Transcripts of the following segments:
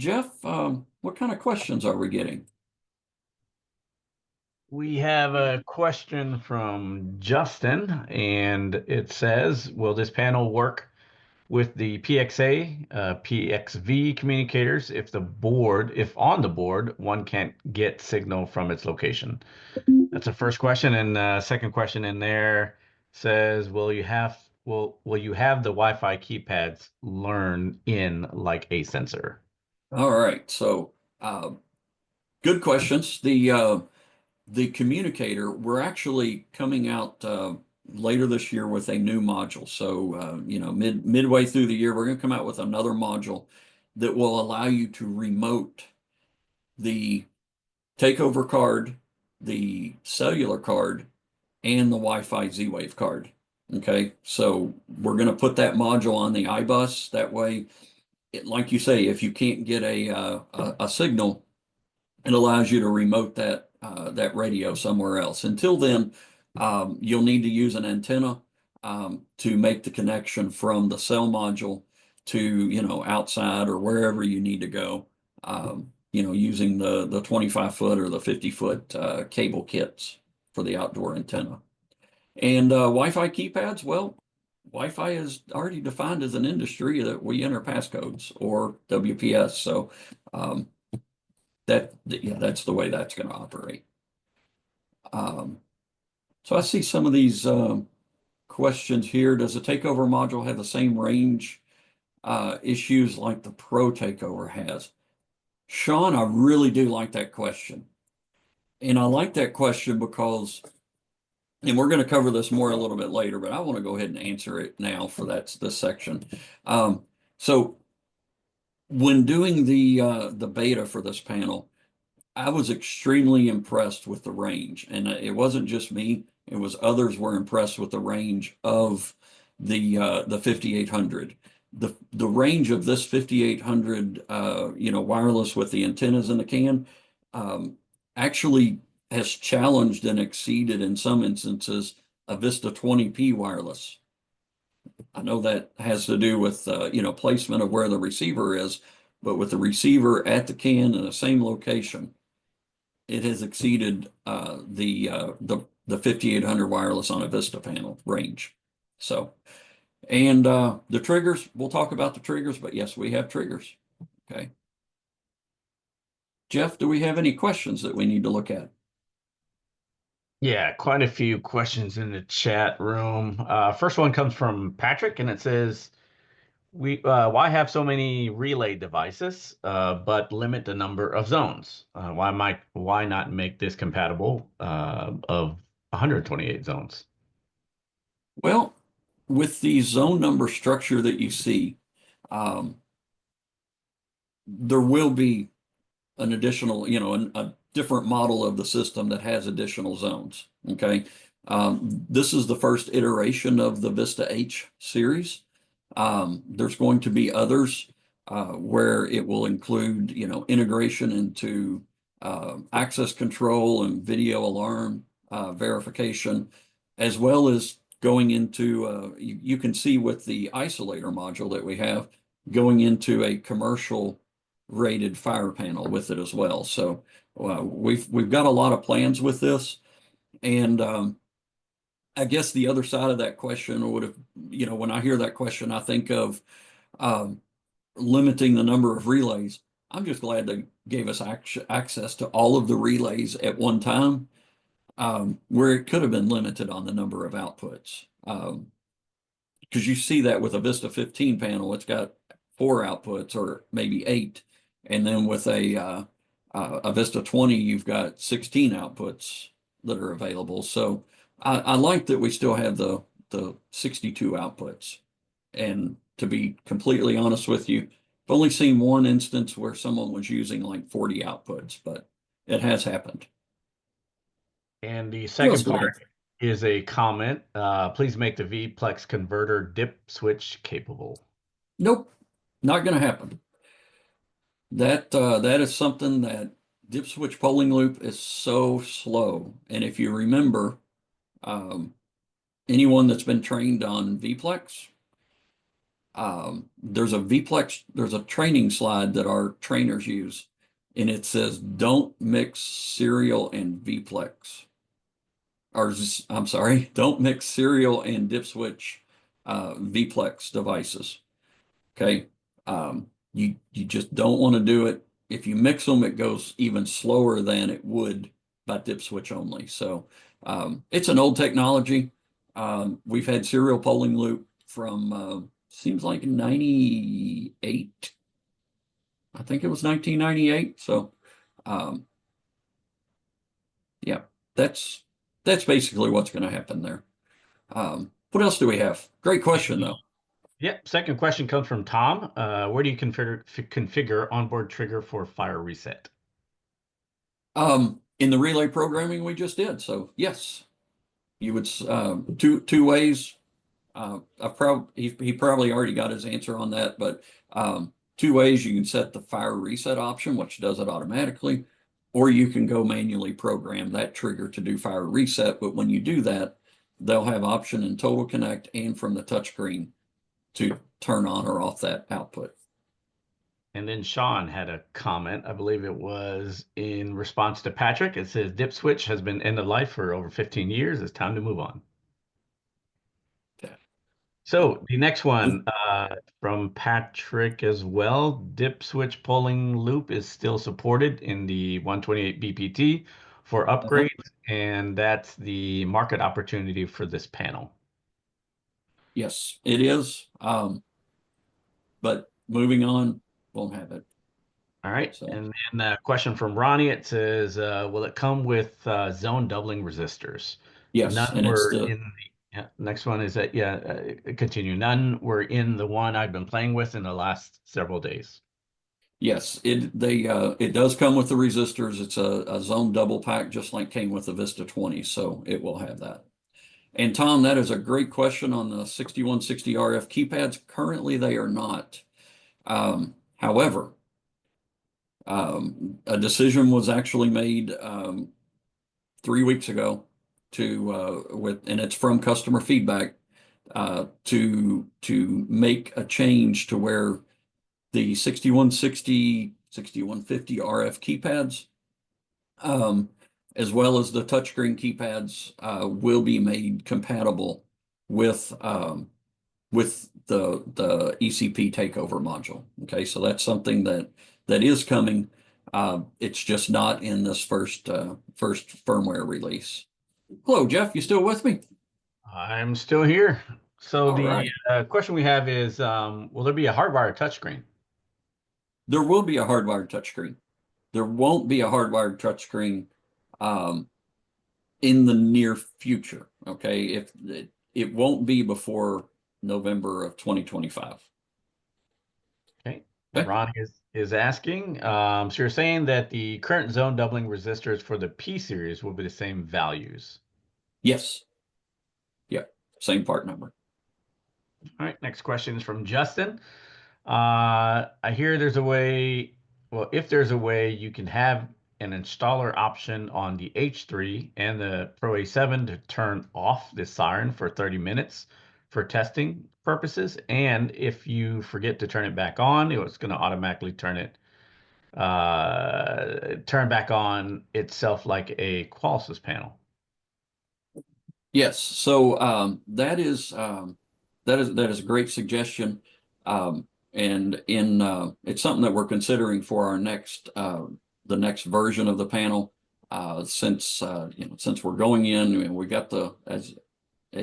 Jeff, what kind of questions are we getting? We have a question from Justin, and it says, will this panel work with the PXV communicators if on the board, one can't get signal from its location? That's the first question. And second question in there says, will you have the Wi-Fi keypads learn in like a sensor? All right, so good questions. The communicator, we're actually coming out later this year with a new module. So midway through the year, we're going to come out with another module that will allow you to remote the takeover card, the cellular card, and the Wi-Fi Z-Wave card. Okay, so we're going to put that module on the iBus. That way, like you say, if you can't get a signal, it allows you to remote that radio somewhere else. Until then, you'll need to use an antenna to make the connection from the cell module to outside or wherever you need to go. Using the 25-foot or the 50-foot cable kits for the outdoor antenna. And Wi-Fi keypads, well, Wi-Fi is already defined as an industry that we enter passcodes or WPS. So um, that's the way that's going to operate. So I see some of these questions here. Does the takeover module have the same range issues like the PROTAKEOVER has? Sean, I really do like that question. And I like that question because, and we're going to cover this more a little bit later, but I want to go ahead and answer it now for this section. So when doing the beta for this panel, I was extremely impressed with the range, and it wasn't just me; it was others were impressed with the range of the 5800. The range of this 5800, wireless with the antennas in the can, actually has challenged and exceeded in some instances a Vista 20p wireless. I know that has to do with placement of where the receiver is, but with the receiver at the can in the same location, it has exceeded the 5800 wireless on a Vista panel range. So, and the triggers, we'll talk about the triggers, but yes, we have triggers. Okay. Jeff, do we have any questions that we need to look at? Yeah, quite a few questions in the chat room. First one comes from Patrick, and it says, why have so many relay devices, but limit the number of zones? Why not make this compatible of 128 zones? Well, with the zone number structure that you see, um, there will be an additional, a different model of the system that has additional zones. Okay. This is the first iteration of the Vista-H series. There's going to be others where it will include, integration into access control and video alarm verification, as well as going into, you can see with the isolator module that we have, going into a commercial rated fire panel with it as well. So we've got a lot of plans with this, and I guess the other side of that question would have, when I hear that question, I think of limiting the number of relays. I'm just glad they gave us access to all of the relays at one time, where it could have been limited on the number of outputs. Because you see that with a Vista 15 panel, it's got 4 outputs or maybe 8. And then with a Vista 20, you've got 16 outputs that are available. So I like that we still have the 62 outputs. And to be completely honest with you, I've only seen one instance where someone was using like 40 outputs, but it has happened. And the What else second do we have? part is a comment. Please make the V-Plex converter dip switch capable. Nope, not going to happen. That is something that dip switch polling loop is so slow. And if you remember, um, anyone that's been trained on VPlex, There's a VPlex, there's a training slide that our trainers use, and it says, don't mix serial and VPlex. I'm sorry, don't mix serial and dip switch VPlex devices. Okay. You just don't want to do it. If you mix them, it goes even slower than it would by dip switch only. So it's an old technology. We've had serial polling loop from seems like 98. I think it was 1998. So um, yeah, that's that's basically what's going to happen there. What else do we have? Great question though. Yep. Second question comes from Tom. Where do you configure onboard trigger for fire reset? In the relay programming we just did. So yes, you would two ways. He probably already got his answer on that, but two ways you can set the fire reset option, which does it automatically, or you can go manually program that trigger to do fire reset. But when you do that, they'll have option in Total Connect and from the touchscreen to turn on or off that output. And then Sean had a comment. I believe it was in response to Patrick. It says dip switch has been end of life for over 15 years. It's time to move on. Okay. So the next one from Patrick as well. Dip switch polling loop is still supported in the 128 BPT for Uh-huh. upgrades, and that's the market opportunity for this panel. Yes, it is. But moving on, won't have it. All right. So And then a question from Ronnie. It says, will it come with zone doubling resistors? yes, None and it's were the in the, yeah, next one is that, yeah, continue. None were in the one I've been playing with in the last several days. yes, it does come with the resistors. It's a zone double pack, just like came with the Vista 20, so it will have that. And Tom, that is a great question on the 6160 RF keypads. Currently, they are not. However, a decision was actually made 3 weeks ago and it's from customer feedback to make a change to where the 6160, 6150 RF keypads, um, as well as the touchscreen keypads, will be made compatible with the ECP takeover module. Okay, so that's something that is coming. It's just not in this first firmware release. Hello, Jeff. You still with me? I'm still here. So All the right. question we have is, will there be a hardwired touchscreen? There will be a hardwired touchscreen. There won't be a hardwired touchscreen um, in the near future. Okay, if it won't be before November of 2025. Okay. And Okay. Ronnie is asking, so you're saying that the current zone doubling resistors for the P series will be the same values. Yes. Yep. Same part number. All right, next question is from Justin. I hear there's a way, well, if there's a way you can have an installer option on the H3 and the Pro A7 to turn off the siren for 30 minutes for testing purposes. And if you forget to turn it back on, it's going to automatically turn back on itself like a Qualys panel. Yes. So that is a great suggestion. And it's something that we're considering for our next the next version of the panel. Since we're going in and we got the as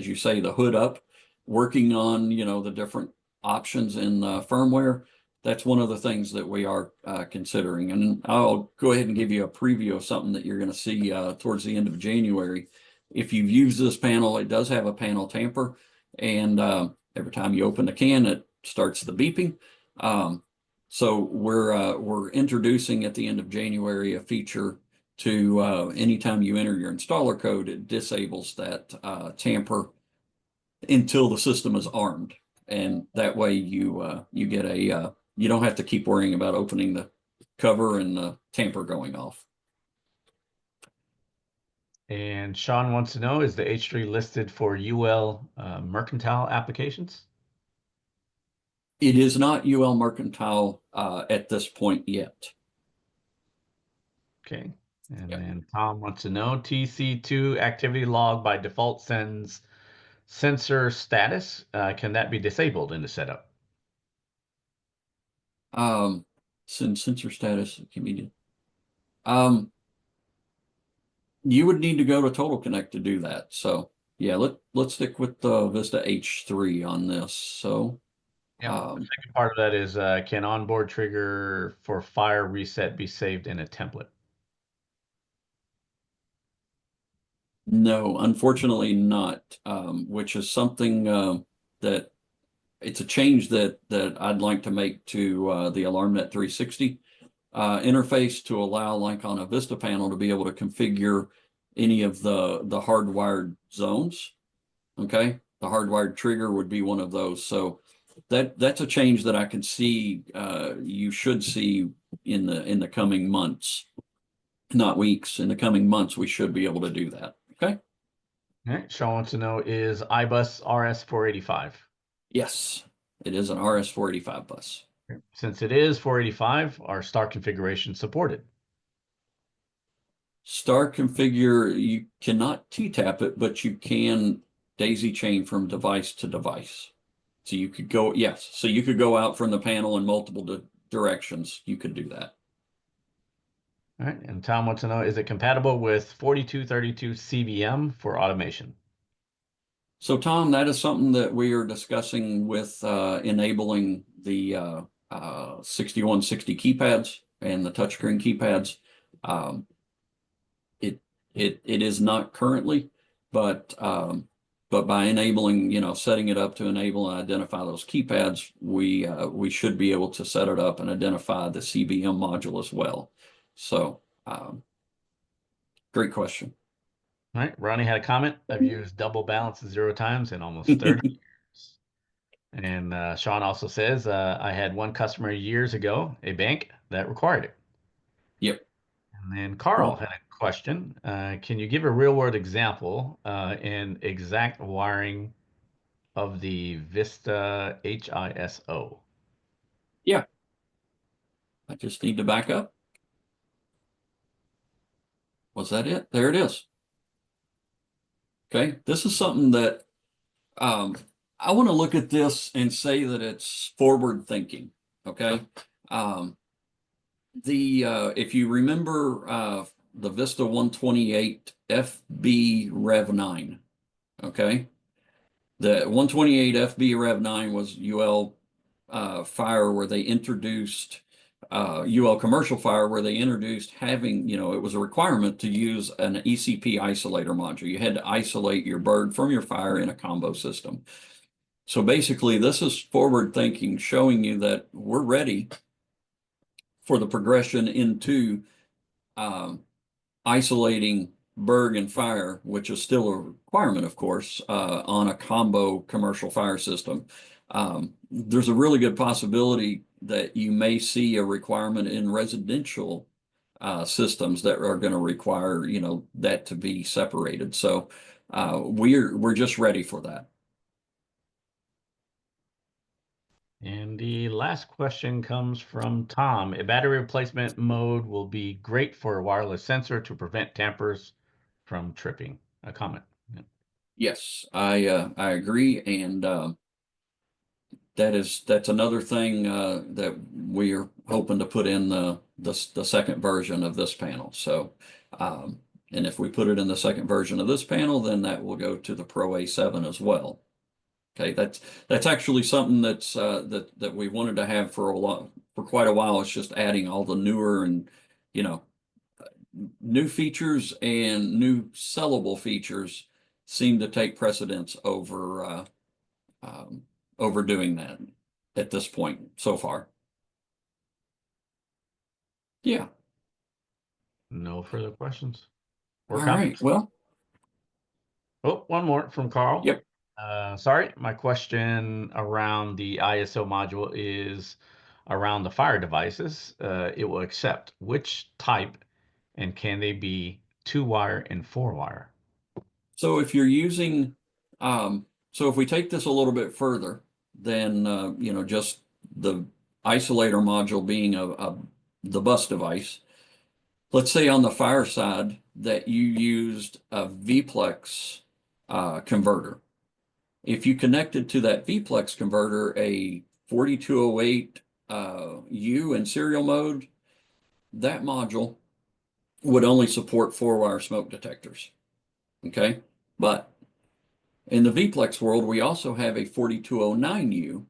you say the hood up, working on the different options in firmware. That's one of the things that we are considering. And I'll go ahead and give you a preview of something that you're going to see towards the end of January. If you've used this panel, it does have a panel tamper, and every time you open the can, it starts the beeping. So we're introducing at the end of January a feature to anytime you enter your installer code, it disables that tamper until the system is armed, and that way you get you don't have to keep worrying about opening the cover and the tamper going off. And Sean wants to know, is the H3 listed for UL mercantile applications? It is not UL Mercantile at this point yet. Okay. And Yep. then Tom wants to know TC2 activity log by default sends sensor status. Can that be disabled in the setup? Send sensor status convenient. You would need to go to Total Connect to do that. So yeah, let's stick with the VISTA-H3 on this. So Yep. The second part of that is can onboard trigger for fire reset be saved in a template? no, unfortunately not, which is something that it's a change that I'd like to make to the AlarmNet 360 interface to allow, like on a Vista panel, to be able to configure any of the hardwired zones. Okay, the hardwired trigger would be one of those. So that's a change that I can see you should see in the coming months, not weeks. In the coming months, we should be able to do that. Okay. All right. Sean wants to know is iBus RS485? Yes, it is an RS485 bus. Since it is 485, are star configuration supported? Star configure, you cannot T-tap it, but you can daisy chain from device to device. So you could go, yes, so you could go out from the panel in multiple directions. You could do that. All right. And Tom wants to know, is it compatible with 4232 CBM for automation? So Tom, that is something that we are discussing with enabling the 6160 keypads and the touchscreen keypads. Um, it is not currently, but by enabling, setting it up to enable and identify those keypads, we should be able to set it up and identify the CBM module as well. So great question. All right. Ronnie had a comment. I've used double balance 0 times in almost 30 years. And Sean also says, I had one customer years ago, a bank, that required it. Yep. And then Carl Well, had a question. Can you give a real world example and exact wiring of the Vista HISO? yeah, I just need to back up. Was that it? There it is. Okay, this is something that um, I want to look at this and say that it's forward thinking. Okay, um, if you remember the Vista 128 FB Rev 9, okay, the 128 FB Rev 9 was UL Fire where they introduced UL Commercial Fire where they introduced having, it was a requirement to use an ECP isolator module. You had to isolate your bird from your fire in a combo system. So basically, this is forward thinking, showing you that we're ready for the progression into isolating Berg and fire, which is still a requirement, of course, on a combo commercial fire system. There's a really good possibility that you may see a requirement in residential systems that are going to require, that to be separated. So we're just ready for that. And the last question comes from Tom. A battery replacement mode will be great for a wireless sensor to prevent tampers from tripping. A comment. Yeah. Yes, I agree, and that's another thing that we are hoping to put in the second version of this panel. So, and if we put it in the second version of this panel, then that will go to the Pro A7 as well. Okay, that's actually something that's that we wanted to have for quite a while. It's just adding all the newer and you know new features and new sellable features seem to take precedence over doing that at this point so far. Yeah. No further questions All or right. comments. Well, Oh, one more from Carl. yep. Sorry, my question around the ISO module is around the fire devices. It will accept which type and can they be 2-wire and 4-wire? So if you're using, so if we take this a little bit further than, just the isolator module being the bus device. Let's say on the fire side that you used a VPlex converter. If you connected to that VPlex converter a 4208 U in serial mode, that module would only support 4-wire smoke detectors. Okay, but in the VPlex world, we also have a 4209U.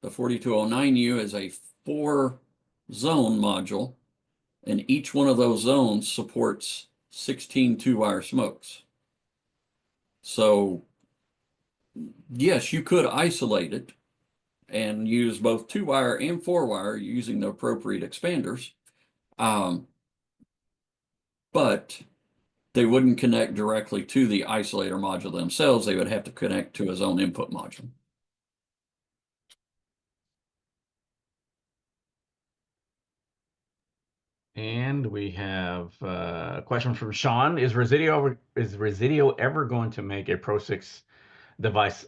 The 4209U is a 4-zone module, and each one of those zones supports 16 2-wire smokes. So yes, you could isolate it and use both 2-wire and 4-wire using the appropriate expanders, but they wouldn't connect directly to the isolator module themselves. They would have to connect to a zone input module. And we have a question from Sean. Is Residio ever going to make a Pro 6 device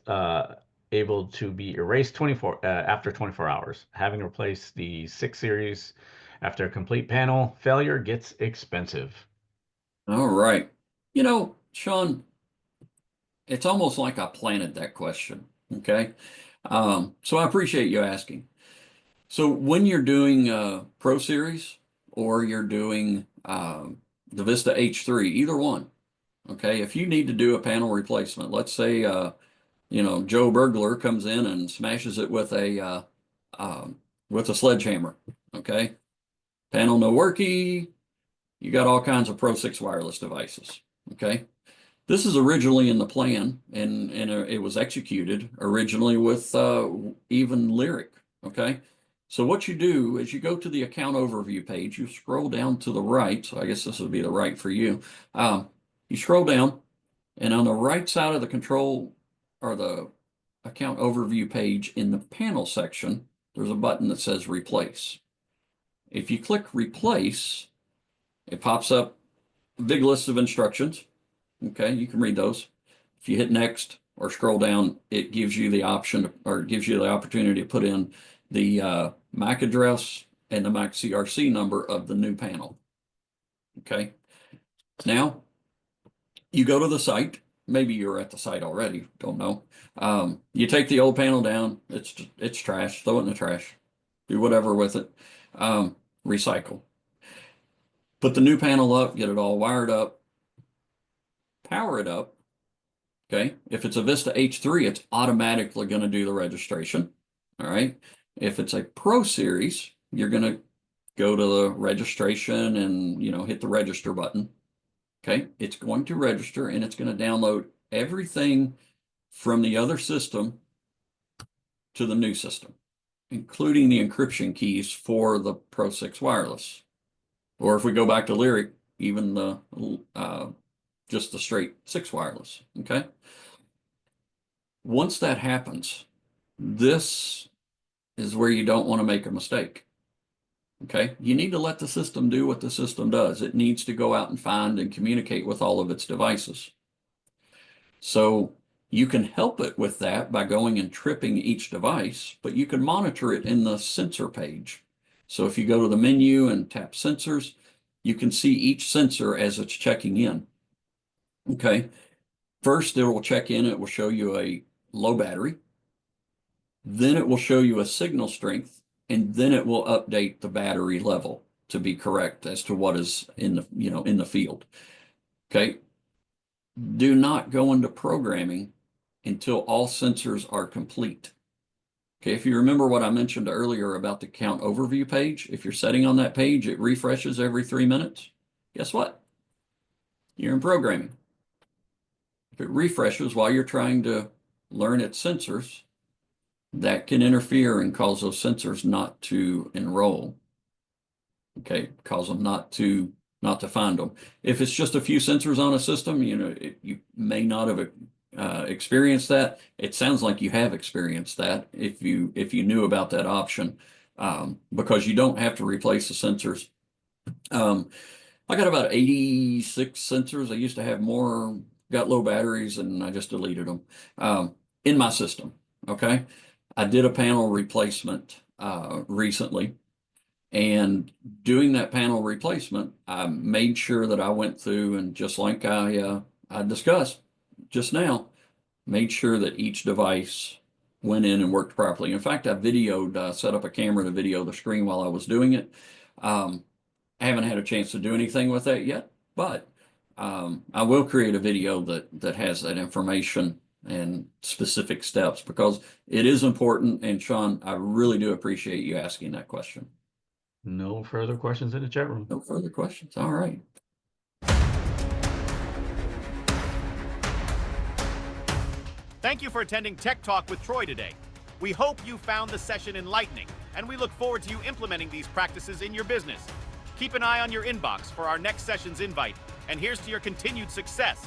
able to be erased after 24 hours? Having replaced the 6 series after a complete panel failure gets expensive. All right. You know, Sean, it's almost like I planted that question. Okay. So I appreciate you asking. So when you're doing Pro Series or you're doing the VISTA-H3, either one, okay, if you need to do a panel replacement, let's say, you know, Joe Burglar comes in and smashes it with a sledgehammer, okay, panel no worky, you got all kinds of Pro 6 wireless devices, okay. This is originally in the plan, and it was executed originally with even Lyric, okay? So what you do is you go to the account overview page, you scroll down to the right, so I guess this would be the right for you. You scroll down, and on the right side of the control or the account overview page in the panel section, there's a button that says replace. If you click replace, it pops up a big list of instructions. Okay, you can read those. If you hit next or scroll down, it gives you the option or gives you the opportunity to put in the MAC address and the MAC CRC number of the new panel. Okay, now you go to the site. Maybe you're at the site already, don't know. You take the old panel down, it's trash, throw it in the trash, do whatever with it. Recycle. Put the new panel up, get it all wired up, power it up. Okay, if it's a VISTA-H3, it's automatically going to do the registration. All right, if it's a Pro Series, you're going to go to the registration and, you know, hit the register button. Okay, it's going to register and it's going to download everything from the other system to the new system, including the encryption keys for the Pro 6 wireless. Or if we go back to Lyric, even the just the straight 6 wireless. Okay. Once that happens, this is where you don't want to make a mistake. Okay. You need to let the system do what the system does. It needs to go out and find and communicate with all of its devices. So you can help it with that by going and tripping each device, but you can monitor it in the sensor page. So if you go to the menu and tap sensors, you can see each sensor as it's checking in. Okay. First, it will check in. It will show you a low battery. Then it will show you a signal strength, and then it will update the battery level to be correct as to what is in the, you know, in the field. Okay. Do not go into programming until all sensors are complete. Okay. If you remember what I mentioned earlier about the count overview page, if you're setting on that page, it refreshes every 3 minutes. Guess what? You're in programming. If it refreshes while you're trying to learn its sensors, that can interfere and cause those sensors not to enroll. Okay, cause them not to find them. If it's just a few sensors on a system, you know, you may not have experienced that. It sounds like you have experienced that if you knew about that option, because you don't have to replace the sensors. I got about 86 sensors. I used to have more, got low batteries, and I just deleted them in my system. Okay. I did a panel replacement recently, and doing that panel replacement, I made sure that I went through and just like I discussed just now, made sure that each device went in and worked properly. In fact, I videoed, set up a camera to video the screen while I was doing it. I haven't had a chance to do anything with that yet, but I will create a video that has that information and specific steps because it is important. And Sean, I really do appreciate you asking that question. No further questions in the chat room. No further questions. All right. Thank you for attending Tech Talk with Troy today. We hope you found the session enlightening, and we look forward to you implementing these practices in your business. Keep an eye on your inbox for our next session's invite, and here's to your continued success.